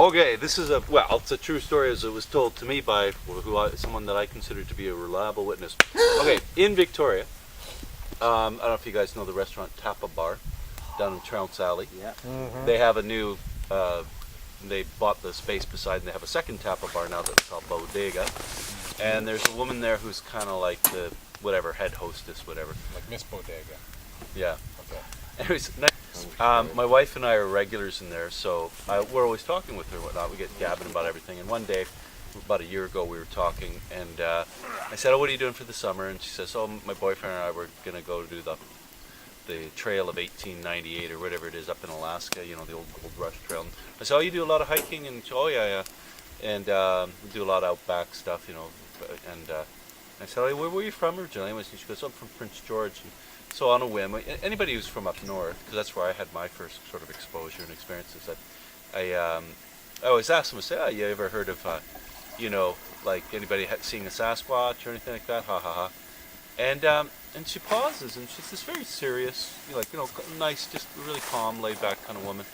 Okay, this is it's a true story as it was told to me by someone that I consider to be a reliable witness. Okay, in Victoria, I don't know if you guys know the restaurant Tapa Bar down in Trounce Alley. Yeah. Mm-hmm. They have a new, they bought the space beside and they have a second Tapa Bar now that's called Bodega. And there's a woman there who's kind of like the, head hostess, whatever. Like Miss Bodega. Yeah. Okay. Anyways, my wife and I are regulars in there, so we're always talking with her and whatnot. We get gabbing about everything. And one day, about a year ago, we were talking, and I said, "Oh, what are you doing for the summer?" And she says, "Oh, my boyfriend and I were going to go do the trail of 1898 or whatever it is up in Alaska, you know, the old Gold Rush Trail." And I said, "Oh, you do a lot of hiking?" And she, "Oh, yeah." And we do a lot of outback stuff, you know. And I said, "Oh, where were you from originally?" And she goes, "I'm from Prince George." And so on a whim, anybody who's from up north, because that's where I had my first sort of exposure and experiences, that I always ask them, I say, "Oh, you ever heard of, like anybody seeing a Sasquatch or anything like that?" Ha ha ha. And she pauses, and she's this very serious, nice, just really calm, laid back kind of woman.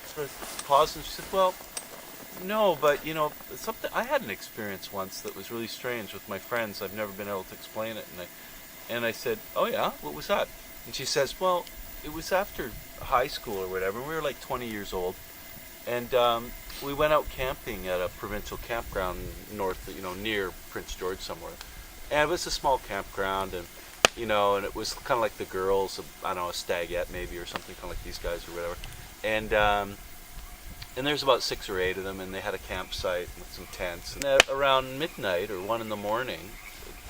Pauses, and she said, "Well, no, but something I had an experience once that was really strange with my friends. I've never been able to explain it." And I said, "Oh yeah, what was that?" And she says, "Well, it was after high school or whatever. We were like 20 years old, and we went out camping at a provincial campground north, near Prince George somewhere. And it was a small campground, and and it was kind of like the girls, I don't know, a stagette maybe or something, kind of like these guys or whatever. And there's about 6 or 8 of them, and they had a campsite with some tents. And around midnight or 1 in the morning,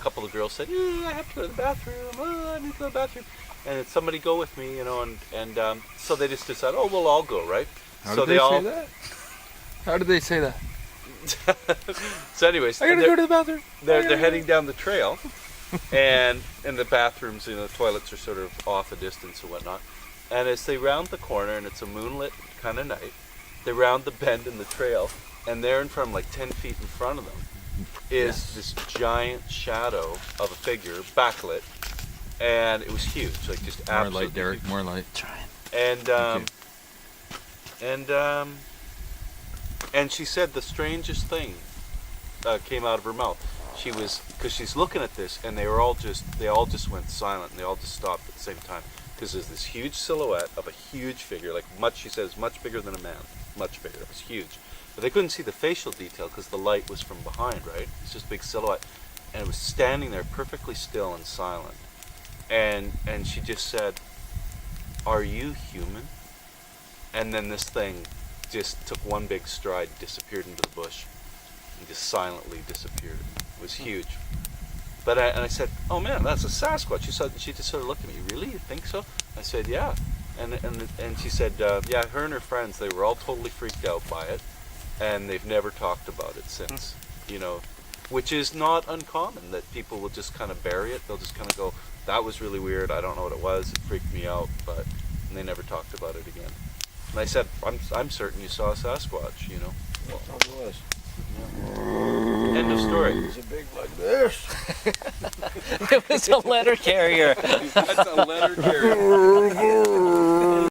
a couple of girls said, "I have to go to the bathroom. Oh, I need to go to the bathroom." And somebody go with me, and so they just decided, "Oh, well, I'll go, right?" How so did they say that? How did they say that? So anyways, I gotta go to the bathroom. They're heading down the trail, and in the bathrooms, the toilets are sort of off a distance and whatnot. And as they round the corner, and it's a moonlit kind of night, they round the bend in the trail, and there in front, like 10 feet in front of them, is this giant shadow of a figure, backlit, and it was huge, like just More absolutely light, Derek. huge. More light. And she said the strangest thing came out of her mouth. Because she's looking at this, and they all just went silent, and they all just stopped at the same time. Because there's this huge silhouette of a huge figure, she says, much bigger than a man, much bigger. It was huge, but they couldn't see the facial detail because the light was from behind, right? It's just a big silhouette, and it was standing there perfectly still and silent. And she just said, "Are you human?" And then this thing just took one big stride, disappeared into the bush, and just silently disappeared. It was huge. But I said, "Oh man, that's a Sasquatch." She just sort of looked at me. "Really? You think so?" I said, "Yeah." And she said, "Yeah, her and her friends, they were all totally freaked out by it, and they've never talked about it since." Which is not uncommon, that people will just kind of bury it. They'll just kind of go, "That was really weird. I don't know what it was. It freaked me out," and they never talked about it again. And I said, I'm certain you saw a Sasquatch, Well, it was. Yeah. End of story. It was a big like this. It was a letter carrier. That's a letter carrier.